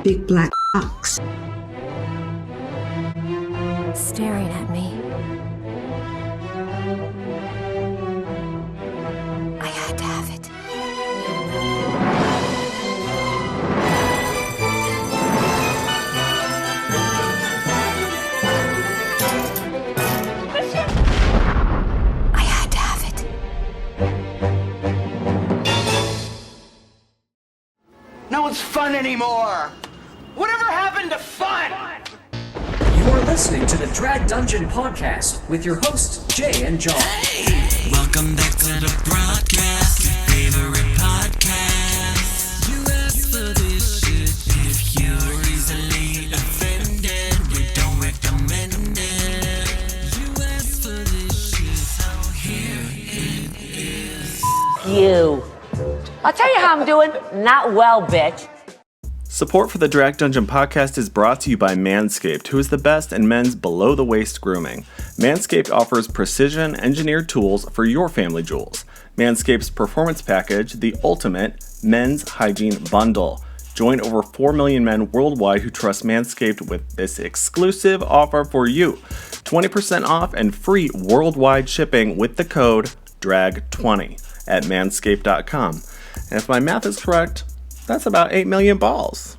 big black box. Staring at me. I had to have it. I had to have it. No one's fun anymore. Whatever happened to fun? You are listening to the Drag Dungeon Podcast with your hosts, Jay and John. Hey! Welcome back to the broadcast, your favorite podcast. You asked for this shit if you were easily offended. We don't recommend it. You asked for this shit, so here it is. You. I'll tell you how I'm doing. Not well, bitch. Support for the Drag Dungeon podcast is brought to you by Manscaped, who is the best in men's below-the-waist grooming. Manscaped offers precision-engineered tools for your family jewels. Manscaped's Performance Package, the ultimate men's hygiene bundle. Join over 4 million men worldwide who trust Manscaped with this exclusive offer for you. 20% off and free worldwide shipping with the code DRAG20 at manscaped.com. And if my math is correct, that's about 8 million balls.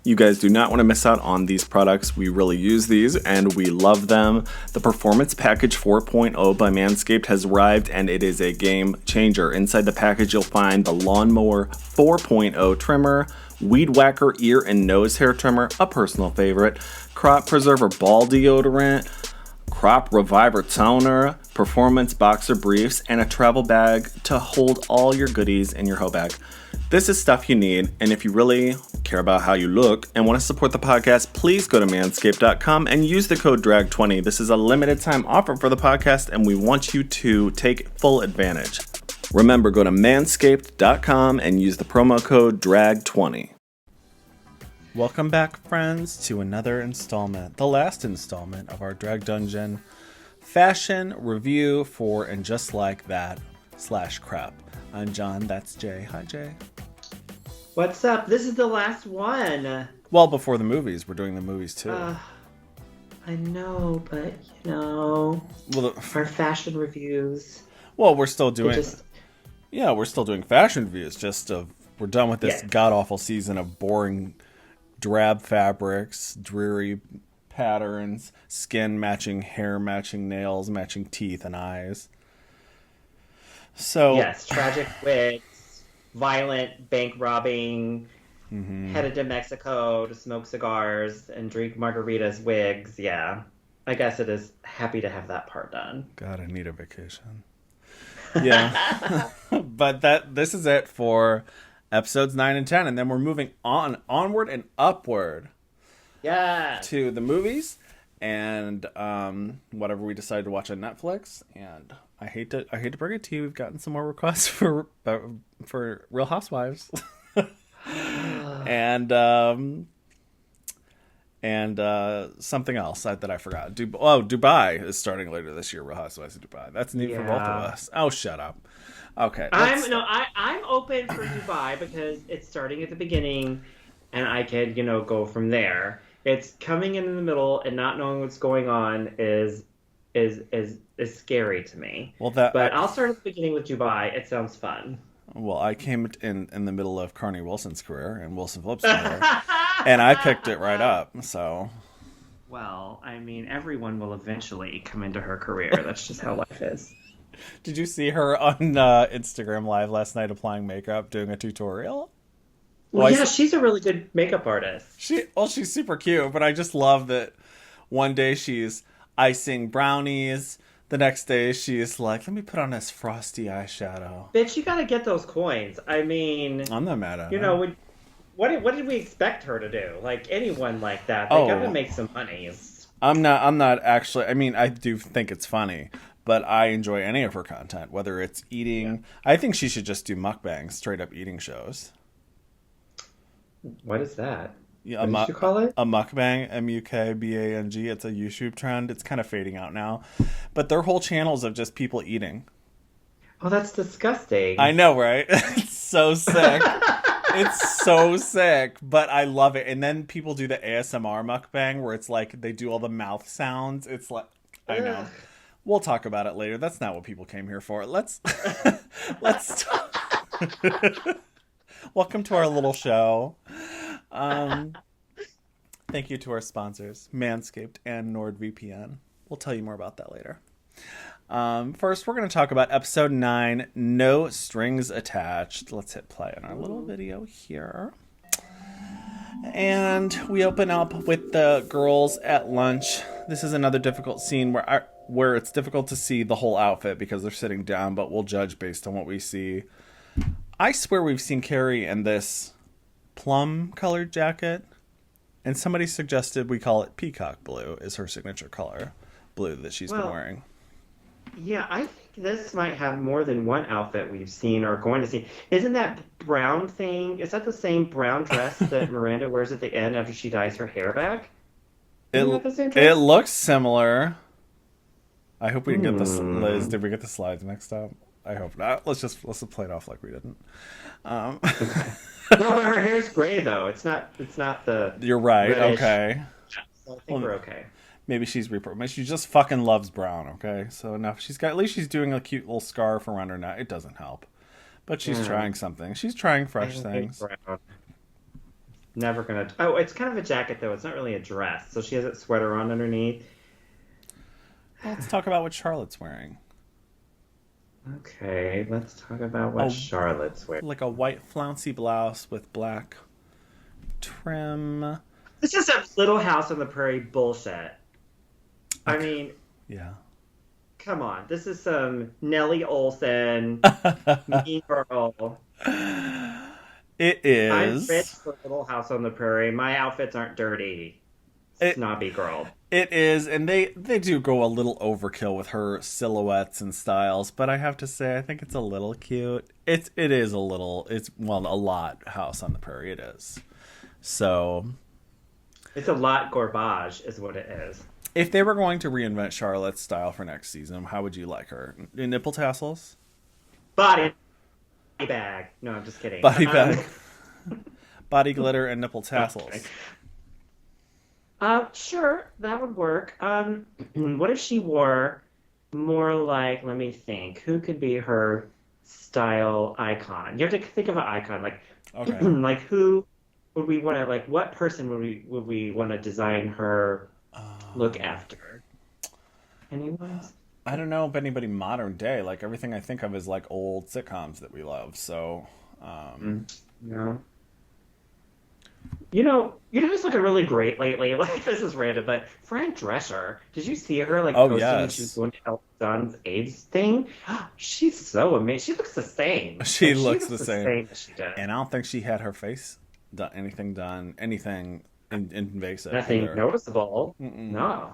You guys do not want to miss out on these products. We really use these and we love them. The Performance Package 4.0 by Manscaped has arrived and it is a game changer. Inside the package you'll find the Lawnmower 4.0 trimmer, Weed Whacker ear and nose hair trimmer, a personal favorite, Crop Preserver ball deodorant, Crop Reviver toner, Performance boxer briefs, and a travel bag to hold all your goodies in your hoe bag. This is stuff you need, and if you really care about how you look and want to support the podcast, please go to manscaped.com and use the code DRAG20. This is a limited time offer for the podcast, and we want you to take full advantage. Remember, go to manscaped.com and use the promo code DRAG20. Welcome back, friends, to another installment, the last installment of our Drag Dungeon fashion review for And Just Like That / crap. I'm John, that's Jay. Hi, Jay. What's up? This is the last one. Well, before the movies. We're doing the movies, too. I know, but, well, our fashion reviews. Well, we're still doing... we're still doing fashion reviews. We're done with this god-awful season of boring, drab fabrics, dreary patterns, skin matching hair, matching nails, matching teeth and eyes. So yes, tragic wigs, violent bank robbing, headed to Mexico to smoke cigars and drink margaritas wigs. Yeah, I guess it is happy to have that part done. God, I need a vacation. Yeah, but this is it for episodes 9 and 10, and then we're moving onward and upward. Yeah, to the movies and whatever we decide to watch on Netflix. And I hate to bring it to you, we've gotten some more requests for Real Housewives, and something else that I forgot. Dubai is starting later this year. Real Housewives of Dubai. That's neat for both of us. Oh, shut up. Okay, I'm open for Dubai because it's starting at the beginning, and I can go from there. It's coming in the middle and not knowing what's going on is scary to me. But I'll start at the beginning with Dubai. It sounds fun. Well, I came in the middle of Carney Wilson's career and Wilson Phillips' career, and I picked it right up. So, well, I mean, everyone will eventually come into her career. That's just how life is. Did you see her on Instagram Live last night applying makeup, doing a tutorial? Well, yeah, she's a really good makeup artist. She's super cute, but I just love that one day she's icing brownies. The next day she's like, let me put on this frosty eyeshadow. Bitch, you gotta get those coins. I mean... I'm not mad at her. What did we expect her to do? Like, anyone like that, they gotta make some money. I'm not actually... I mean, I do think it's funny, but I enjoy any of her content, whether it's eating... Yeah. I think she should just do mukbangs, straight up eating shows. What is that? Yeah, what did you call it? A mukbang, M-U-K-B-A-N-G. It's a YouTube trend. It's kind of fading out now. But their whole channels of just people eating. Oh, that's disgusting. I know, right? It's so sick. It's so sick, but I love it. And then people do the ASMR mukbang where it's like they do all the mouth sounds. It's like, I know. We'll talk about it later. That's not what people came here for. Let's welcome to our little show. Thank you to our sponsors, Manscaped and NordVPN. We'll tell you more about that later. First, we're going to talk about episode 9, No Strings Attached. Let's hit play on our little video here. And we open up with the girls at lunch. This is another difficult scene where it's difficult to see the whole outfit because they're sitting down, but we'll judge based on what we see. I swear we've seen Carrie in this plum-colored jacket, and somebody suggested we call it peacock blue is her signature color, blue that she's been wearing. Yeah, I think this might have more than one outfit we've seen or going to see. Isn't that brown thing, is that the same brown dress that Miranda wears at the end after she dyes her hair back? It looks similar. I hope we can get this. Liz, did we get the slides mixed up? I hope not. Let's play it off like we didn't. No, her hair's gray though. It's not the. You're right. reddish. Okay. So I think we're okay. Maybe she's she just fucking loves brown. Okay, so enough. At least she's doing a cute little scarf around her neck. It doesn't help, but she's trying something. She's trying fresh things. Brown. Never gonna. Oh, it's kind of a jacket though. It's not really a dress. So she has a sweater on underneath. Let's talk about what Charlotte's wearing. Okay, let's talk about what Charlotte's wearing. Like a white flouncy blouse with black trim. This is a Little House on the Prairie bullshit. I mean, yeah. Come on, this is some Nellie Olson, Mean Girl. It is. I'm rich for Little House on the Prairie. My outfits aren't dirty. Snobby girl. It is, and they do go a little overkill with her silhouettes and styles, but I have to say, I think it's a little cute. It is a little, a lot House on the Prairie, it is. So. It's a lot garbage, is what it is. If they were going to reinvent Charlotte's style for next season, how would you like her? Nipple tassels? Body bag. No, I'm just kidding. Body bag. Body glitter and nipple tassels. Okay. Sure, that would work. What if she wore more like, let me think, who could be her style icon? You have to think of an icon, like, like who would we want to, like, what person would we want to design her look after? Anyone? I don't know if anybody modern day. Like, everything I think of is like old sitcoms that we love. So, no. You know who's looking really great lately? Like, this is random, but Fran Drescher. Did you see her, like, posting when she was going to Elton John's AIDS thing? She's so amazing. She looks the same. She looks the same as she does. And I don't think she had her face anything invasive. Nothing either. noticeable. Mm-mm. No.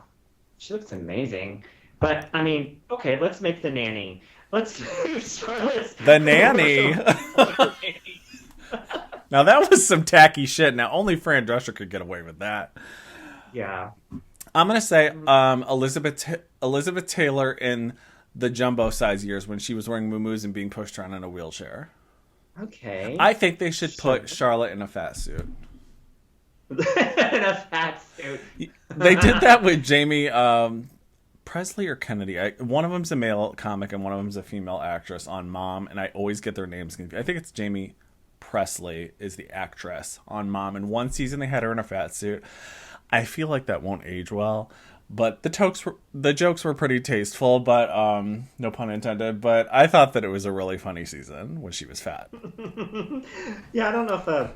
She looks amazing. But, I mean, okay, let's make the nanny. The nanny? Now, that was some tacky shit. Now, only Fran Drescher could get away with that. Yeah. I'm going to say Elizabeth Taylor in the jumbo size years when she was wearing muumuus and being pushed around in a wheelchair. Okay. I think they should put Charlotte in a fat suit. In a fat suit. They did that with Jamie Presley or Kennedy. One of them's a male comic and one of them's a female actress on Mom, and I always get their names confused. I think it's Jamie Presley is the actress on Mom, and one season they had her in a fat suit. I feel like that won't age well, but the jokes were pretty tasteful, but no pun intended. But I thought that it was a really funny season when she was fat. Yeah, I don't know if a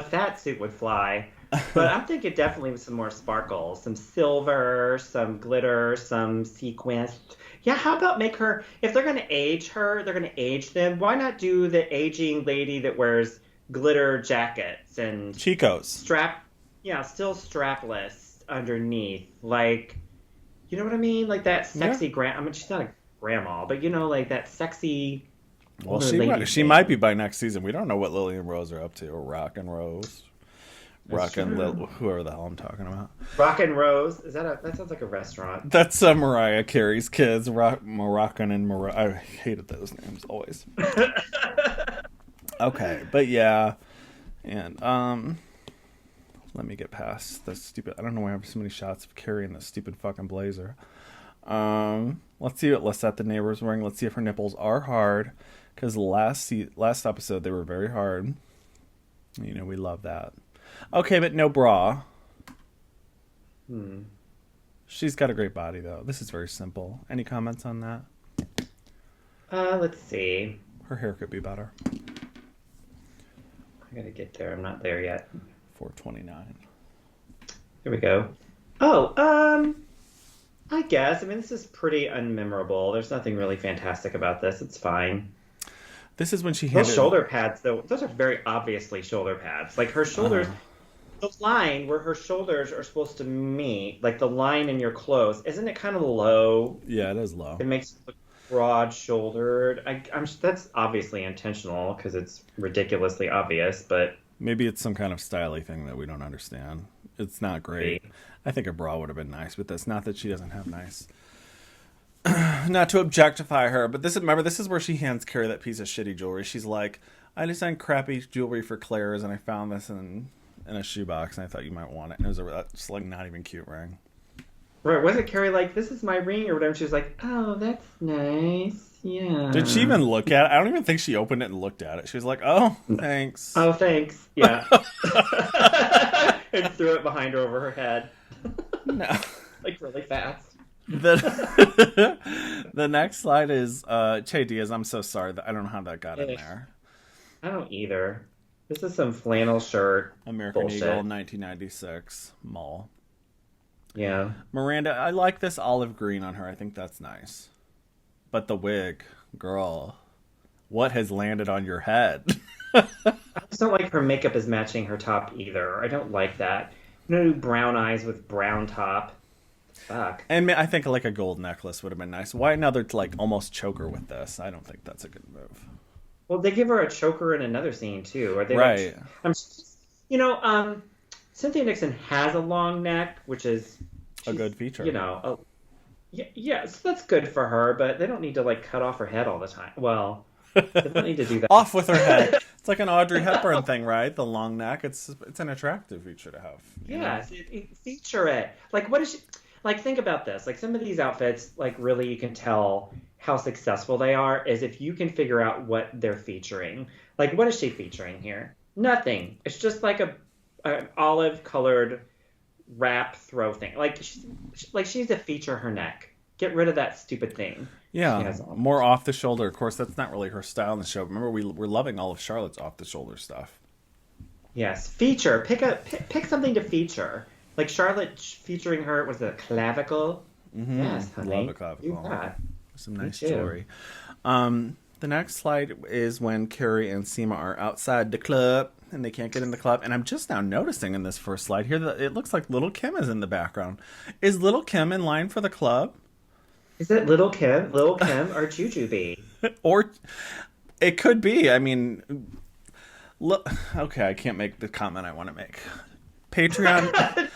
fat suit would fly, but I'm thinking definitely with some more sparkle, some silver, some glitter, some sequins. Yeah, how about make her, if they're going to age her, they're going to age them. Why not do the aging lady that wears glitter jackets and Chico's still strapless underneath, like, you know what I mean? Like that sexy I mean, she's not a grandma, but like that sexy. Well, she might be by next season. We don't know what Lily and Rose are up to, or Rock and Rose. Whoever the hell I'm talking about. Rock and Rose, that sounds like a restaurant. That's Mariah Carey's kids, Moroccan and Mariah. I hated those names always. Okay, but yeah, And let me get past the stupid. I don't know why I have so many shots of Carrie in this stupid fucking blazer. Let's see what Lisette the neighbor's wearing. Let's see if her nipples are hard, because last episode they were very hard. You know, we love that. Okay, but no bra. She's got a great body though. This is very simple. Any comments on that? Let's see. Her hair could be better. I gotta get there. I'm not there yet. 429. Here we go. Oh, I guess. I mean, this is pretty unmemorable. There's nothing really fantastic about this. It's fine. This is when she Those handed... shoulder pads, though, those are very obviously shoulder pads. Like, her shoulders, the line where her shoulders are supposed to meet, like the line in your clothes, isn't it kind of low? Yeah, it is low. It makes it look broad-shouldered. That's obviously intentional, because it's ridiculously obvious, but... Maybe it's some kind of styly thing that we don't understand. It's not great. Maybe. I think a bra would have been nice with this. Not that she doesn't have nice... Not to objectify her, but this is where she hands Carrie that piece of shitty jewelry. She's like, I designed crappy jewelry for Claire's, and I found this in a shoebox, and I thought you might want it. And it was just like not even cute ring. Right, wasn't Carrie like, this is my ring, or whatever? She was like, oh, that's nice, yeah. Did she even look at it? I don't even think she opened it and looked at it. She was like, oh, thanks. Oh, thanks, yeah. And threw it behind her over her head. No. Like, really fast. The next slide is Che Diaz. I'm so sorry. I don't know how that got in there. I don't either. This is some flannel shirt. American bullshit. Eagle, 1996, mall. Yeah. Miranda, I like this olive green on her. I think that's nice. But the wig, girl, what has landed on your head? I just don't like her makeup is matching her top either. I don't like that. No brown eyes with brown top. Fuck. And I think like a gold necklace would have been nice. Why another like almost choker with this? I don't think that's a good move. Well, they give her a choker in another scene too. Are they right? Like, Cynthia Nixon has a long neck, which is a good feature. Yeah, so that's good for her. But they don't need to like cut off her head all the time. Well, they don't need to do that. Off with her head. It's like an Audrey Hepburn thing, right? The long neck. It's an attractive feature to have. Yes, feature it. Like, what is she? Like, think about this. Like, some of these outfits, like, really you can tell how successful they are is if you can figure out what they're featuring. Like, what is she featuring here? Nothing. It's just like an olive-colored wrap throw thing. Like, she needs to feature her neck. Get rid of that stupid thing. Yeah, more off the shoulder. Of course, that's not really her style in the show. Remember, we're loving all of Charlotte's off the shoulder stuff. Yes, feature. Pick something to feature. Like Charlotte featuring her was a clavicle. Mm-hmm. Yes, honey. Love a clavicle. Do that. Some nice jewelry. The next slide is when Carrie and Seema are outside the club and they can't get in the club. And I'm just now noticing in this first slide here that it looks like Little Kim is in the background. Is Little Kim in line for the club? Is it Little Kim, or Jujubee? Or it could be. I mean, look. Okay, I can't make the comment I want to make. Patreon.com/dragdungeon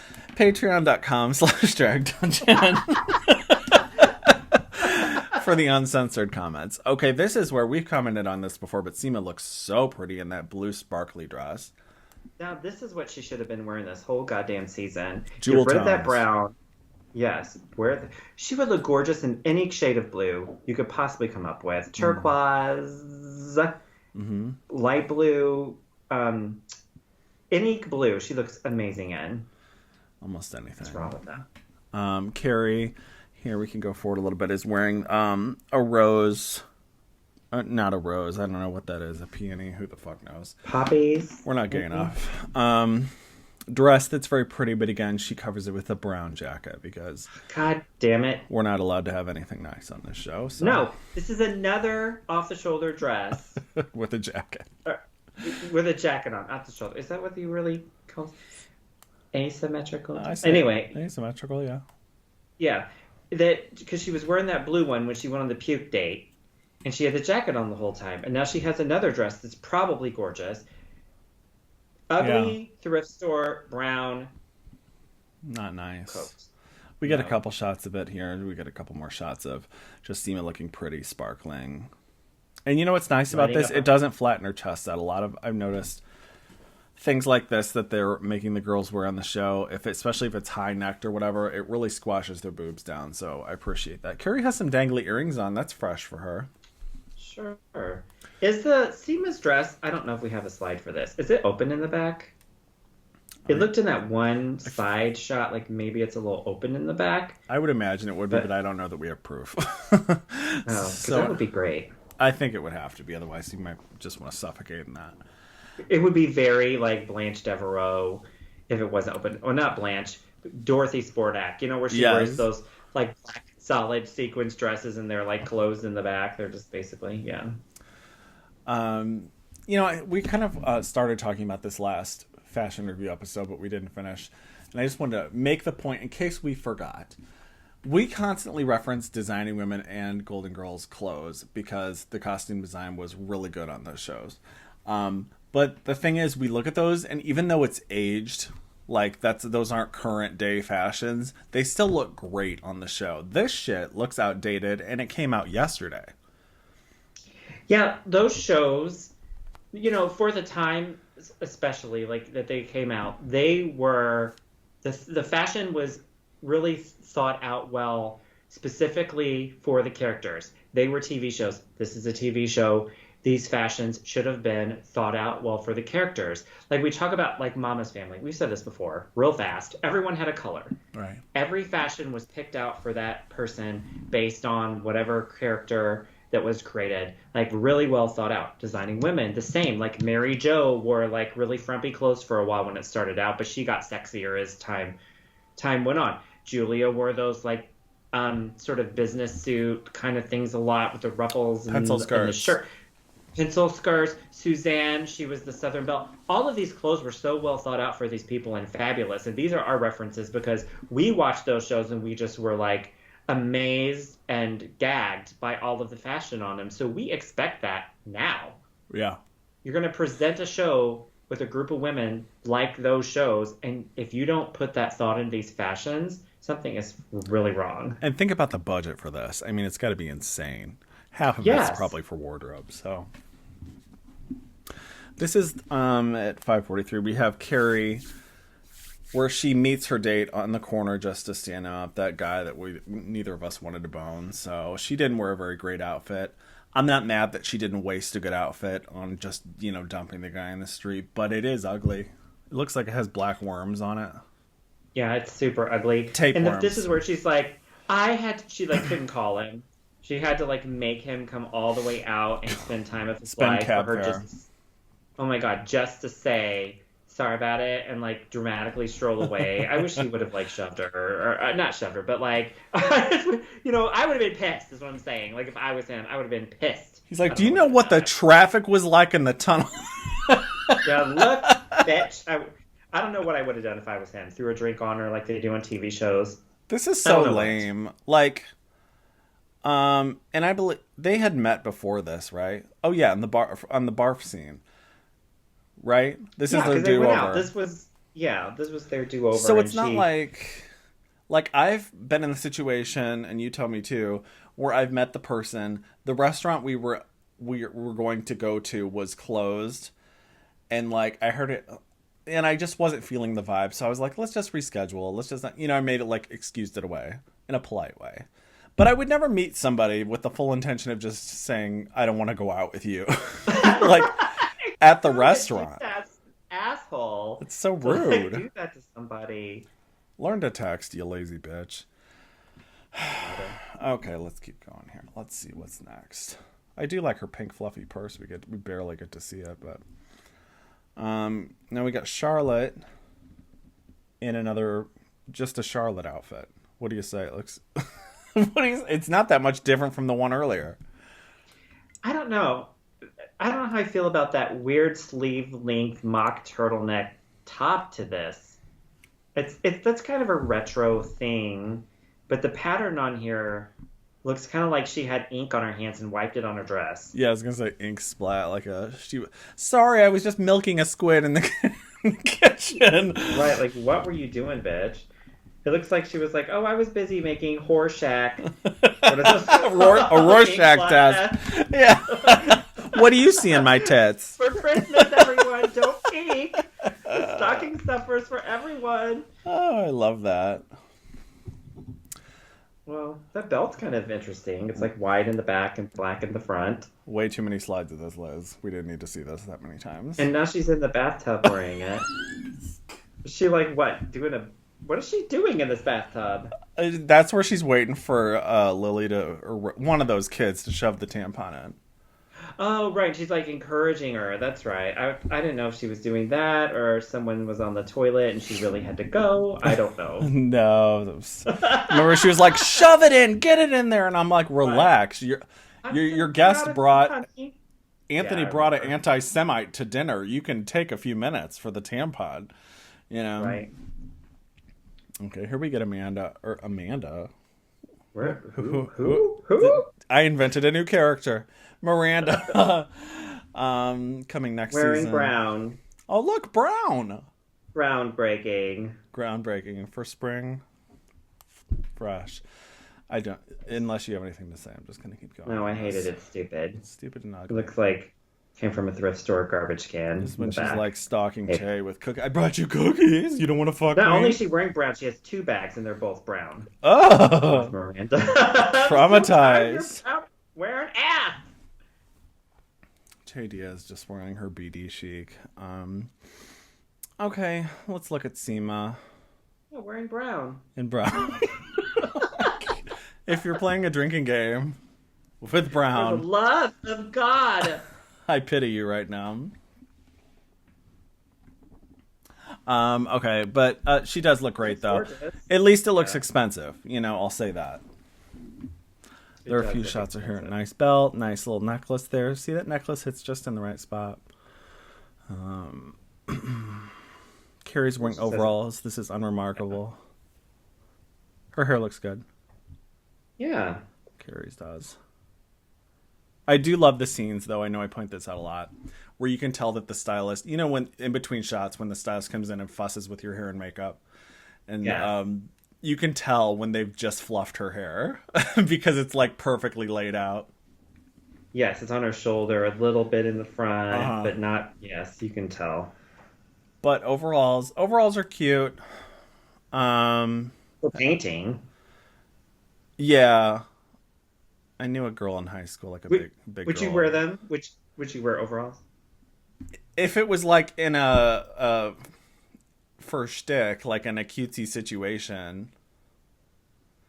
for the uncensored comments. Okay, this is where we've commented on this before, but Seema looks so pretty in that blue sparkly dress. Now, this is what she should have been wearing this whole goddamn season. Jewel Get rid of that tones. brown. Yes, she would look gorgeous in any shade of blue you could possibly come up with. Turquoise, light blue, any blue she looks amazing in. Almost anything. What's wrong with that? Carrie, here we can go forward a little bit, is wearing a rose. Not a rose. I don't know what that is. A peony. Who the fuck knows? Poppies. We're not gay enough. Dress that's very pretty, but again, she covers it with a brown jacket because... God damn it. We're not allowed to have anything nice on this show. So. No, this is another off-the-shoulder dress. With a jacket. With a jacket on, off the shoulder. Is that what you really call asymmetrical? Anyway. Asymmetrical, yeah. Yeah. Because she was wearing that blue one when she went on the puke date, and she had the jacket on the whole time. And now she has another dress that's probably gorgeous. Ugly, thrift store, brown. Not nice. Coat. We get a couple shots of it here. We get a couple more shots of just Seema looking pretty, sparkling. And you know what's nice about this? It doesn't flatten her chest out. I've noticed things like this that they're making the girls wear on the show, especially if it's high necked or whatever, it really squashes their boobs down. So I appreciate that. Carrie has some dangly earrings on. That's fresh for her. Sure. Is the Seema's dress, I don't know if we have a slide for this, is it open in the back? It looked in that one side shot like maybe it's a little open in the back. I would imagine it would be, but I don't know that we have proof. Because that would be great. I think it would have to be, otherwise you might just want to suffocate in that. It would be very like Blanche Devereaux if it wasn't open. Well, not Blanche, Dorothy Sportak, where she wears those like black solid sequins dresses and they're like closed in the back. They're just basically, We kind of started talking about this last fashion review episode, but we didn't finish. And I just wanted to make the point in case we forgot. We constantly reference Designing Women and Golden Girls clothes because the costume design was really good on those shows. But the thing is, we look at those, and even though it's aged, like those aren't current day fashions, they still look great on the show. This shit looks outdated, and it came out yesterday. Yeah, those shows, for the time, especially like that they came out, they were the fashion was really thought out well, specifically for the characters. They were TV shows. This is a TV show. These fashions should have been thought out well for the characters. Like we talk about like Mama's Family. We've said this before, real fast. Everyone had a color. Right. Every fashion was picked out for that person based on whatever character that was created, like really well thought out. Designing Women, the same. Like Mary Jo wore like really frumpy clothes for a while when it started out, but she got sexier as time went on. Julia wore those like sort of business suit kind of things a lot with the ruffles and pencil skirts. And the shirt. Pencil skirts. Suzanne, she was the Southern Belle. All of these clothes were so well thought out for these people and fabulous. And these are our references because we watched those shows and we just were like amazed and gagged by all of the fashion on them. So we expect that now. Yeah. You're going to present a show with a group of women like those shows, and if you don't put that thought in these fashions, something is really wrong. And think about the budget for this. I mean, it's got to be insane. Half of it's probably for wardrobe. So this is at 5:43. We have Carrie, where she meets her date on the corner just to stand up. That guy that neither of us wanted to bone. So she didn't wear a very great outfit. I'm not mad that she didn't waste a good outfit on just, dumping the guy in the street, but it is ugly. It looks like it has black worms on it. Yeah, it's super ugly. Tapeworms. This is where she's like, she couldn't call him. She had to like make him come all the way out and spend time with his life for her just, oh my God, just to say sorry about it and like dramatically stroll away. I wish he would have like shoved her or not shoved her, but like, I would have been pissed is what I'm saying. Like if I was him, I would have been pissed. He's like, do you know what the traffic was like in the tunnel? Yeah, look, bitch. I don't know what I would have done if I was him. Threw a drink on her like they do on TV shows. This is so lame. Like, and I believe they had met before this, right? Oh yeah, on the barf scene, right? This is their do-over. This was their do-over. So it's not like I've been in the situation, and you tell me too, where I've met the person. The restaurant we were going to go to was closed, and like I heard it. And I just wasn't feeling the vibe. So I was like, let's just reschedule. Let's just not, I made it like excused it away in a polite way. But I would never meet somebody with the full intention of just saying, I don't want to go out with you. Like at the restaurant. That's asshole. It's so rude. Do that to somebody. Learn to text, you lazy bitch. Okay, let's keep going here. Let's see what's next. I do like her pink fluffy purse. We barely get to see it, but now we got Charlotte in just a Charlotte outfit. What do you say? It looks, it's not that much different from the one earlier. I don't know how I feel about that weird sleeve length mock turtleneck top to this. That's kind of a retro thing, but the pattern on here looks kind of like she had ink on her hands and wiped it on her dress. Yeah, I was gonna say ink splat, sorry, I was just milking a squid in the kitchen. Right, like what were you doing, bitch? It looks like she was like, oh, I was busy making Rorschach. A Rorschach test. Yeah. What do you see in my tits? For Christmas, everyone, don't peek. stuffers for everyone. Oh, I love that. Well, that belt's kind of interesting. It's like white in the back and black in the front. Way too many slides of this, Liz. We didn't need to see this that many times. And now she's in the bathtub wearing it. Is she like what? What is she doing in this bathtub? That's where she's waiting for Lily or one of those kids to shove the tampon in. Oh, right. She's like encouraging her. That's right. I didn't know if she was doing that or someone was on the toilet and she really had to go. I don't know. No. Remember, she was like, shove it in, get it in there. And I'm like, relax. Your guest brought... Anthony brought an anti-Semite to dinner. You can take a few minutes for the tampon. You know? Right. Okay, here we get Amanda. Who? I invented a new character. Miranda. Coming next season. Wearing brown. Oh, look, brown. Groundbreaking For spring. Fresh. I don't, unless you have anything to say, I'm just going to keep going. No, I hate it. It's stupid. It's stupid and It ugly. looks like came from a thrift store garbage can. This is when in the she's back. like stalking Jay with cookies. I brought you cookies. You don't want to fuck Not me? only is she wearing brown, she has 2 bags and they're both brown. Oh! Miranda. Traumatized. Wearing ass. Jay Diaz just wearing her BD chic. Okay, let's look at Seema Yeah, wearing brown. in brown. If you're playing a drinking game with For the brown, love of God. I pity you right now. Okay, but she does look great, though. Gorgeous. At least it looks expensive. You know, I'll say that. There are a does few look shots of her. expensive. Nice belt, nice little necklace there. See that necklace hits just in the right spot. Carrie's wearing overalls. This is unremarkable. Her hair looks good. Yeah. Carrie's does. I do love the scenes, though. I know I point this out a lot, where you can tell that the stylist, you know, when in between shots, when the stylist comes in and fusses with your hair and makeup, and Yeah. you can tell when they've just fluffed her hair because it's like perfectly laid out. Yes, it's on her shoulder, a little bit in the front, Uh-huh. but not. Yes, you can tell. But overalls are cute. For painting. Yeah. I knew a girl in high school, like a big Would girl. you wear them? Would you wear overalls? If it was like in a for shtick, like in a cutesy situation.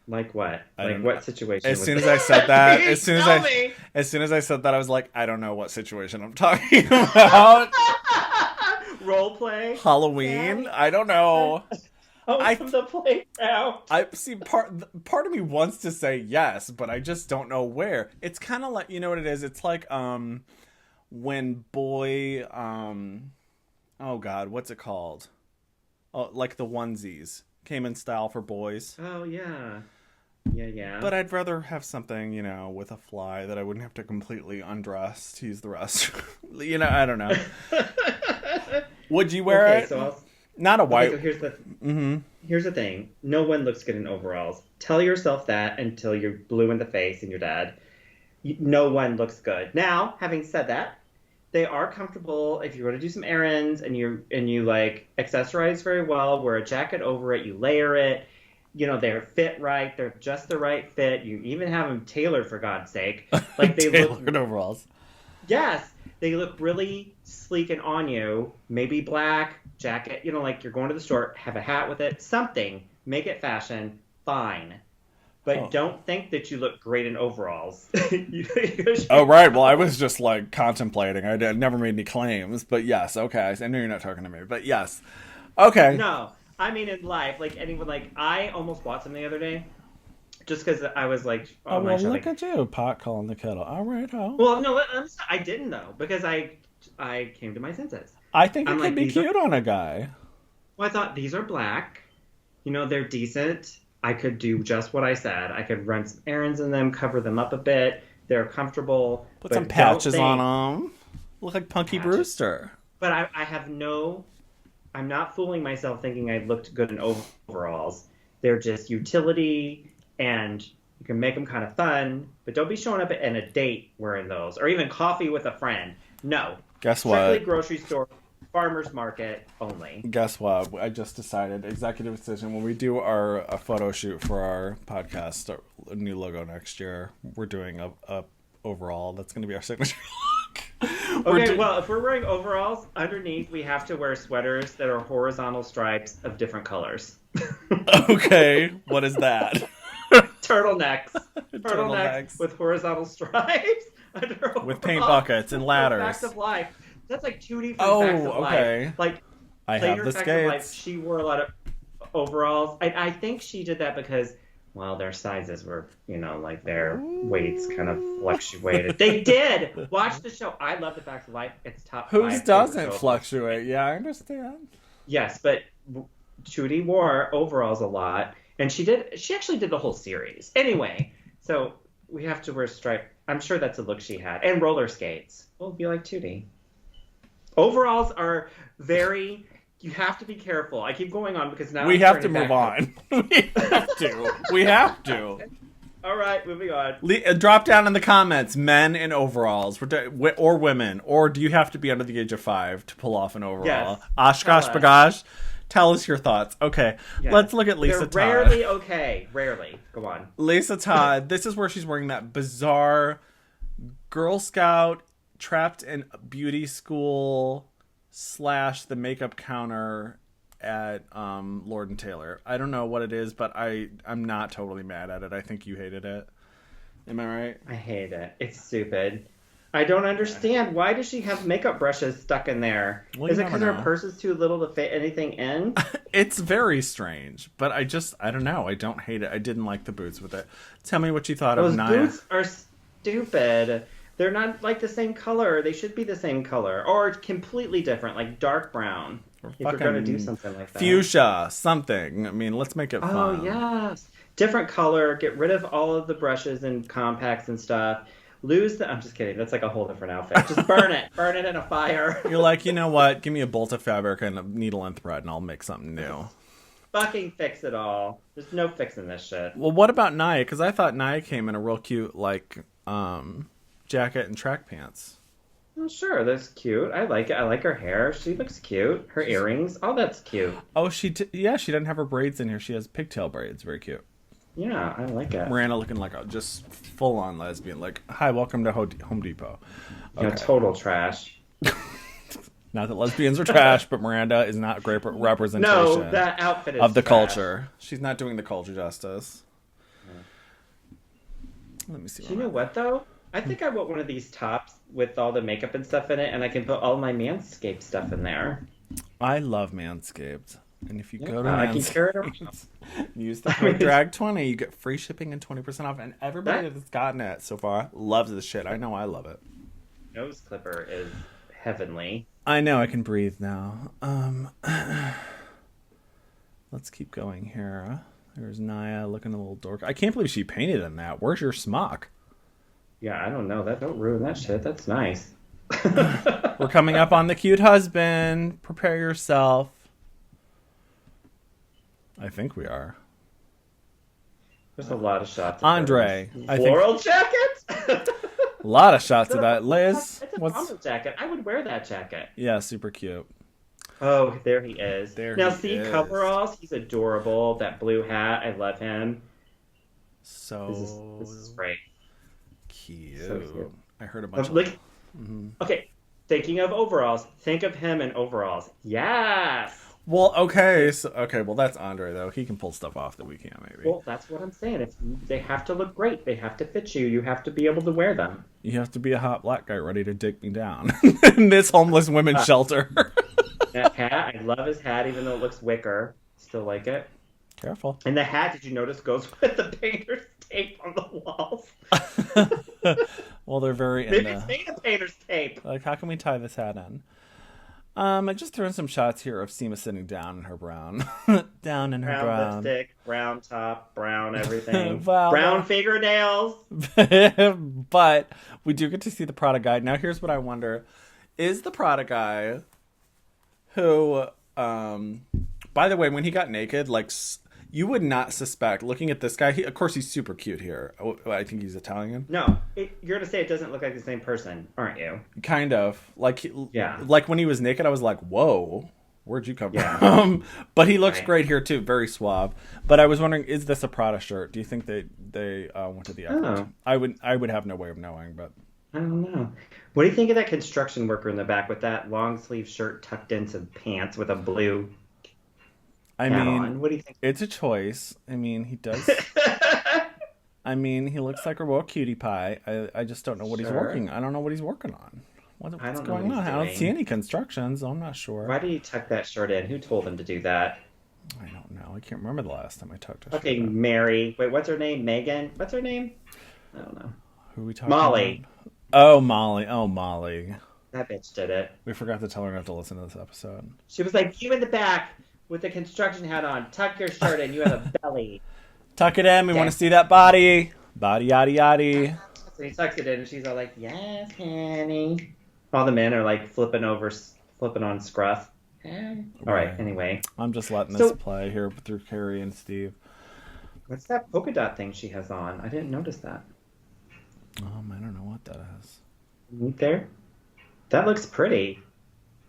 Like what? I Like don't what know. situation? As would soon as that- I said that, Tell me. as soon as I said that, I was like, I don't know what situation I'm talking about. Role play. Halloween? I don't know. From the playground. I see part of me wants to say yes, but I just don't know where. It's kind of like, you know what it is? It's like when boy oh god, what's it called? Oh, like the onesies came in style for boys. Oh yeah. Yeah. But I'd rather have something, you know, with a fly that I wouldn't have to completely undress to use the restroom. You know, I don't know. Would you wear Okay, it? so Not a white. so here's the thing. No one looks good in overalls. Tell yourself that until you're blue in the face and you're dead. No one looks good. Now, having said that, they are comfortable if you want to do some errands and you like accessorize very well. Wear a jacket over it. You layer it. You know, they're fit right. They're just the right fit. You even have them tailored, for God's sake. Like they look. Tailored overalls. Yes, they look really sleek and on you. Maybe black jacket. You know, like you're going to the store. Have a hat with it. Something. Make it fashion. Fine. But don't think that you look great in overalls. Oh, right. Well, I was just like contemplating. I never made any claims, but yes. Okay. I know you're not talking to me, but yes. Okay. No, I mean in life, like anyone, like I almost bought something the other day, just because I was like, Oh, my well, shopping. look at you, pot calling the kettle. All right, ho. Well, no, I didn't though, because I came to my senses. I think it I'm could like, be these are- cute on a guy. Well, I thought these are black. You know, they're decent. I could do just what I said. I could run some errands in them, cover them up a bit. They're comfortable. Put but some don't patches think- on them. Look like Punky Patches. Brewster. But I have no... I'm not fooling myself thinking I looked good in overalls. They're just utility, and you can make them kind of fun, but don't be showing up in a date wearing those, or even coffee with a friend. No. Guess Strictly what? grocery store. farmer's market only. Guess what? I just decided, executive decision, when we do our a photo shoot for our podcast, our new logo next year, we're doing a overall. That's going to be our signature look. Okay, well, if we're wearing overalls, underneath we have to wear sweaters that are horizontal stripes of different colors. Okay, what is that? Turtlenecks. Turtlenecks with horizontal stripes under overalls. With paint buckets and ladders. Facts of Life. That's like 2D from Facts of Life. Like, I have the Facts of Life, skates. she wore a lot of overalls. I think she did that because, well, their sizes were, like their weights kind of fluctuated. They did! Watch the show. I love the Facts of Life. It's top 5. Whose doesn't fluctuate? Yeah, I understand. Yes, but Judy wore overalls a lot, and she actually did the whole series. Anyway, so we have to wear striped. I'm sure that's a look she had. And roller skates. We'll be like Tootie. Overalls are very... You have to be careful. I keep going on because now we have to move on. We have to. All right, moving on. Drop down in the comments, men in overalls, or women, or do you have to be under the age of 5 to pull off an overall? Yes. Oshkosh bagosh. Tell us your thoughts. Okay, yes. Let's look at Lisa Todd. They're rarely okay. Rarely. Go on. Lisa Todd. This is where she's wearing that bizarre Girl Scout trapped in beauty school / the makeup counter at Lord & Taylor. I don't know what it is, but I'm not totally mad at it. I think you hated it. Am I right? I hate it. It's stupid. I don't understand. Why does she have makeup brushes stuck in there? Well, is it because her purse is too little to fit anything in? It's very strange, but I don't know. I don't hate it. I didn't like the boots with it. Tell me what you thought of Nia. Those boots are stupid. They're not like the same color. They should be the same color. Or completely different, like dark brown. If you're going to do something like that. Fuchsia, something. I mean, let's make it fun. Oh, yes. Different color. Get rid of all of the brushes and compacts and stuff. I'm just kidding. That's like a whole different outfit. Just burn it. Burn it in a fire. You're like, you know what? Give me a bolt of fabric and a needle and thread and I'll make something new. Fucking fix it all. There's no fixing this shit. Well, what about Nia? Because I thought Nia came in a real cute, jacket and track pants. Oh, sure. That's cute. I like it. I like her hair. She looks cute. Her earrings. All that's cute. Oh, she doesn't have her braids in here. She has pigtail braids. Very cute. Yeah, I like it. Miranda looking like a just full-on lesbian. Like, hi, welcome to Home Depot. Okay. Yeah, total trash. Not that lesbians are trash, but Miranda is not great representation. No, that outfit is of the trash. culture. She's not doing the culture justice. Let me see. You know what, though? I think I want one of these tops with all the makeup and stuff in it, and I can put all my Manscaped stuff in there. I love Manscaped. And if you go to I can carry it around. Use the code DRAG20, you get free shipping and 20% off. And everybody that's gotten it so far loves this shit. I know I love it. Nose clipper is heavenly. I know I can breathe now. Let's keep going here. There's Nia looking a little dork. I can't believe she painted in that. Where's your smock? Yeah, I don't know. Don't ruin that shit. That's nice. We're coming up on the cute husband. Prepare yourself. I think we are. There's a lot of shots. Andre. Floral jacket? A lot of shots of that. Liz. It's a bomber jacket. I would wear that jacket. Yeah, super cute. Oh, there he is. Now, see, coveralls. He's adorable. That blue hat. I love him. So this is great. Cute. So cute. I heard a bunch of... Okay, thinking of overalls. Think of him in overalls. Yes! Well, well, that's Andre, though. He can pull stuff off that we can't, maybe. Well, that's what I'm saying. They have to look great. They have to fit you. You have to be able to wear them. You have to be a hot black guy ready to dig me down in this homeless women's shelter. That hat, I love his hat, even though it looks wicker. Still like it. Careful. And the hat, did you notice, goes with the painter's tape on the walls? Well, they're very into... Maybe it's made of painter's tape. Like, how can we tie this hat in? I just threw in some shots here of Seema sitting down in her brown. Down in her brown. Lipstick, brown top, brown everything. Well, brown fingernails. But we do get to see the Prada guy. Now, here's what I wonder. Is the Prada guy who, by the way, when he got naked, like, You would not suspect, looking at this guy, of course he's super cute here. I think he's Italian. No, you're going to say it doesn't look like the same person, aren't you? Kind of. Like when he was naked, I was like, whoa, where'd you come from? But he looks great here too, very suave. But I was wondering, is this a Prada shirt? Do you think they went to the effort? I would have no way of knowing, but... I don't know. What do you think of that construction worker in the back with that long sleeve shirt tucked into pants with a blue on? What do you think? It's a choice. I mean, he does. I mean, he looks like a real cutie pie. I just don't know what he's working. I don't know what he's working on. What's going on? I don't see any constructions. I'm not sure. Why did he tuck that shirt in? Who told him to do that? I don't know. I can't remember the last time I tucked a shirt. Okay, Mary. Wait, what's her name? Megan? What's her name? I don't know. Who are we talking Molly. about? Oh, Molly. Oh, Molly. That bitch did it. We forgot to tell her not to listen to this episode. She was like, you in the back with the construction hat on. Tuck your shirt in. You have a belly. Tuck it in. We want to see that body. Body, yaddy, yaddy. So he tucks it in, and she's all like, yes, honey. All the men are like flipping on Scruff. All right, anyway. I'm just letting this play here through Carrie and Steve. What's that polka dot thing she has on? I didn't notice that. I don't know what that is. Right there? That looks pretty.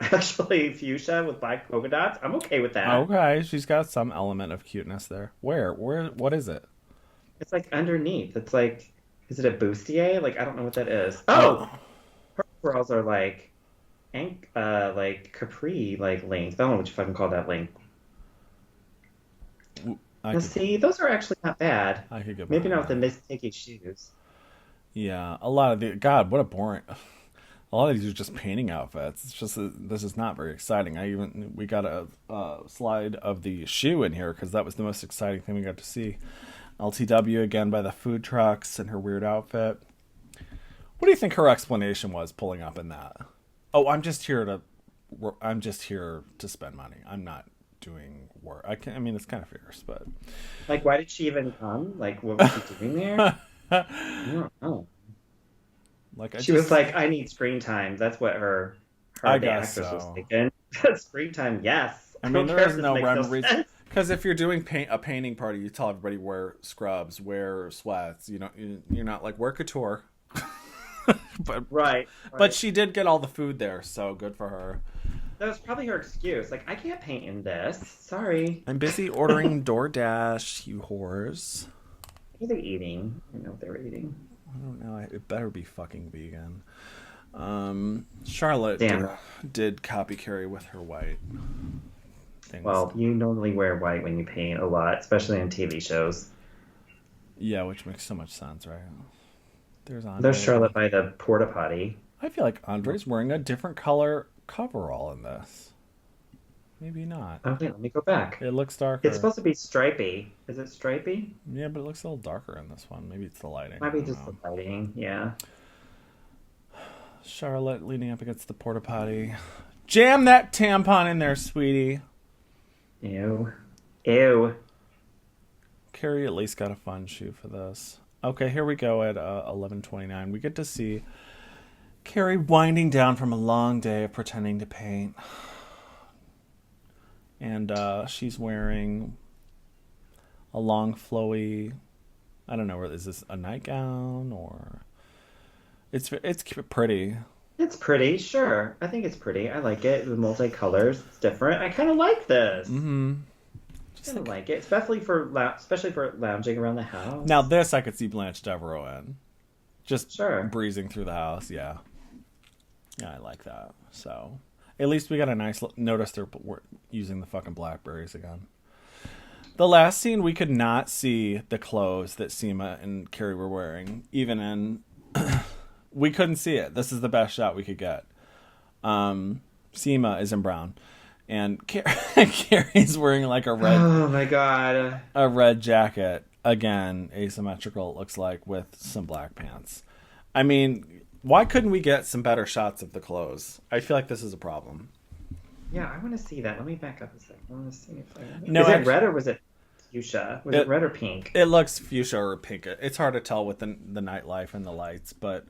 Actually, fuchsia with black polka dots. I'm okay with that. Okay, she's got some element of cuteness there. Where? What is it? It's like underneath. It's like, is it a bustier? Like, I don't know what that is. Oh! Her overalls are like capri, like length. I don't know what you fucking call that length. See, those are actually not bad. I could get maybe not with the Miss Piggy shoes. Yeah, a lot of God, what a boring. A lot of these are just painting outfits. It's just this is not very exciting. We got a slide of the shoe in here because that was the most exciting thing we got to see. LTW again by the food trucks and her weird outfit. What do you think her explanation was pulling up in that? Oh, I'm just here to spend money. I'm not doing work. I mean, it's kind of fierce, but like, why did she even come? Like, what was she doing there? I don't know. She was like, I need screen time. That's what her actress was thinking. Screen time, yes. I mean, there is no rhyme reason. Because if you're doing a painting party, you tell everybody wear scrubs, wear sweats. You're not like wear couture. but right. But she did get all the food there, so good for her. That was probably her excuse. Like, I can't paint in this. Sorry. I'm busy ordering DoorDash, you whores. What are they eating? I don't know what they were eating. I don't know. It better be fucking vegan. Charlotte did copy Carrie with her white things. Well, you normally wear white when you paint a lot, especially on TV shows. Yeah, which makes so much sense, right? There's Charlotte by the porta potty. I feel like Andre's wearing a different color coverall in this. Maybe not. Okay, let me go back. It looks darker. It's supposed to be stripy. Is it stripy? Yeah, but it looks a little darker in this one. Maybe it's the lighting. Might be just the lighting, yeah. Charlotte leaning up against the porta potty. Jam that tampon in there, sweetie. Ew. Ew. Carrie at least got a fun shoe for this. Okay, here we go at 11:29. We get to see Carrie winding down from a long day of pretending to paint. And she's wearing a long, flowy, I don't know, is this a nightgown or... It's pretty. It's pretty, sure. I think it's pretty. I like it. The multicolors. It's different. I kind of like this. Mm-hmm. I kind of like it, especially for lounging around the house. Now this I could see Blanche Devereaux in. Just breezing through the house, yeah. Yeah, I like that. So... At least we got a nice notice they're using the fucking blackberries again. The last scene, we could not see the clothes that Seema and Carrie were wearing. Even in... we couldn't see it. This is the best shot we could get. Seema is in brown. And Carrie's wearing like a red... Oh my god. A red jacket. Again, asymmetrical, it looks like, with some black pants. I mean... Why couldn't we get some better shots of the clothes? I feel like this is a problem. Yeah, I want to see that. Let me back up a second. I want to see if I... No, is it red or was it fuchsia? Was it red or pink? It looks fuchsia or pink. It's hard to tell with the nightlife and the lights, but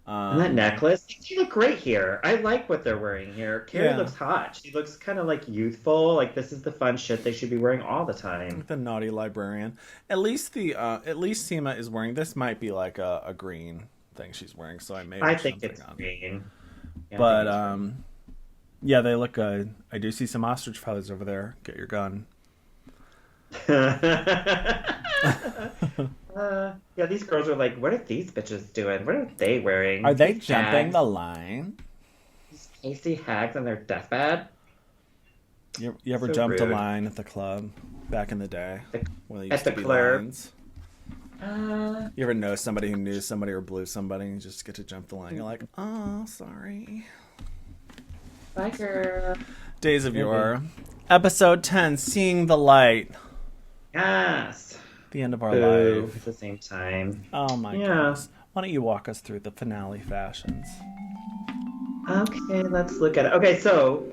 And that necklace, they look great here. I like what they're wearing here. Carrie looks hot. She looks kind of like youthful. Like this is the fun shit they should be wearing all the time. The naughty librarian. At least Seema is wearing. This might be like a green thing she's wearing. So I think it's green. Yeah, but yeah, they look good. I do see some ostrich feathers over there. Get your gun. Yeah, these girls are like, what are these bitches doing? What are they wearing? Are they jumping the line? These Casey hags on their deathbed? You ever jumped a line at the club back in the day? When at the club? You ever know somebody who knew somebody or blew somebody and you just get to jump the line? You're like, oh, sorry. Bye, girl. Days of Yore. Episode 10, Seeing the Light. Yes. The end of our Boo, life. at the same time. Oh my goodness. Why don't you walk us through the finale fashions? Okay, let's look at it. Okay, so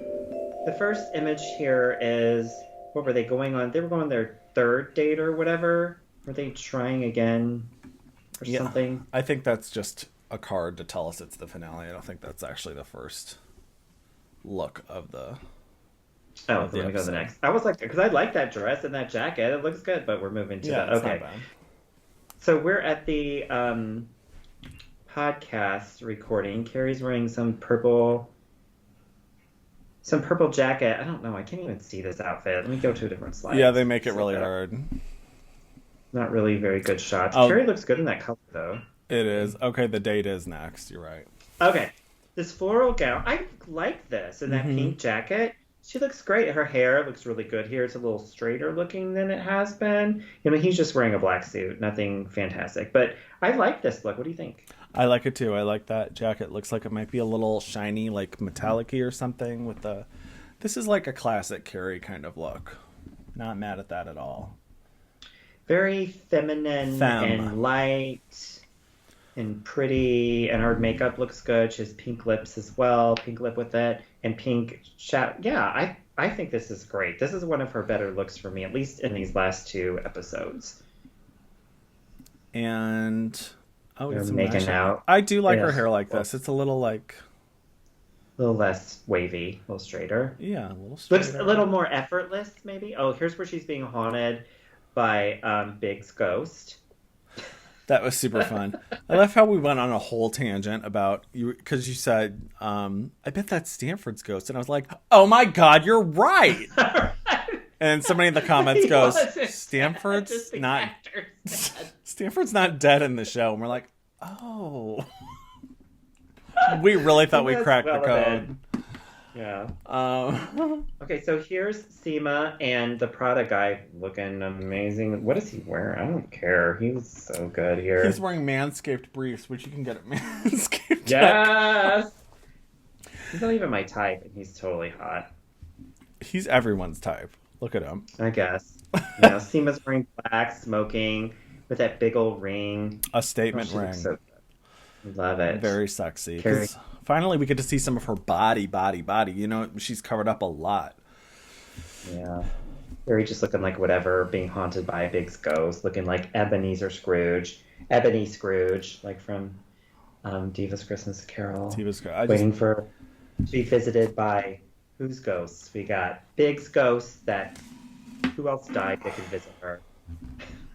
the first image here is, what were they going on? They were going on their third date or whatever. Were they trying again or something? I think that's just a card to tell us it's the finale. I don't think that's actually the first look of the... Oh, let me go to the next. I was like, because I like that dress and that jacket. It looks good, but we're moving to that. Okay. So we're at the podcast recording. Carrie's wearing some purple jacket. I don't know. I can't even see this outfit. Let me go to a different slide. Yeah, they make it really hard. Not really very good shots. Carrie looks good in that color, though. It is. Okay, the date is next. You're right. Okay. This floral gown. I like this. And that pink jacket. She looks great. Her hair looks really good here. It's a little straighter looking than it has been. You know, he's just wearing a black suit. Nothing fantastic. But I like this look. What do you think? I like it too. I like that jacket. Looks like it might be a little shiny, like metallic-y or something. With the, this is like a classic Carrie kind of look. Not mad at that at all. Very feminine and light and pretty. And her makeup looks good. She has pink lips as well. Pink lip with it. And pink yeah, I think this is great. This is one of her better looks for me, at least in these last two episodes. And they're making out. I do like her hair like this. It's a little like a little less wavy, a little straighter. Yeah, a little straighter. Looks a little more effortless, maybe. Oh, here's where she's being haunted by Big's ghost. That was super fun. I love how we went on a whole tangent about you, because you said, I bet that's Stanford's ghost. And I was like, oh my God, you're right. And somebody in the comments goes, Stanford's not dead in the show. And we're like, oh. We really thought we cracked the code. Yeah. Okay, so here's Seema and the Prada guy looking amazing. What is he wearing? I don't care. He was so good here. He's wearing Manscaped briefs, which you can get at Manscaped. Yes! He's not even my type, and he's totally hot. He's everyone's type. Look at him. I guess. You know, Seema's wearing black, smoking, with that big old ring. A statement ring. So good. Love it. Very sexy. Finally, we get to see some of her body. You know, she's covered up a lot. Yeah. Very just looking like whatever, being haunted by a big ghost, looking like Ebenezer Scrooge. Ebony Scrooge, like from Diva's Christmas Carol. Waiting to be visited by whose ghosts? We got Big's ghost that... Who else died that could visit her?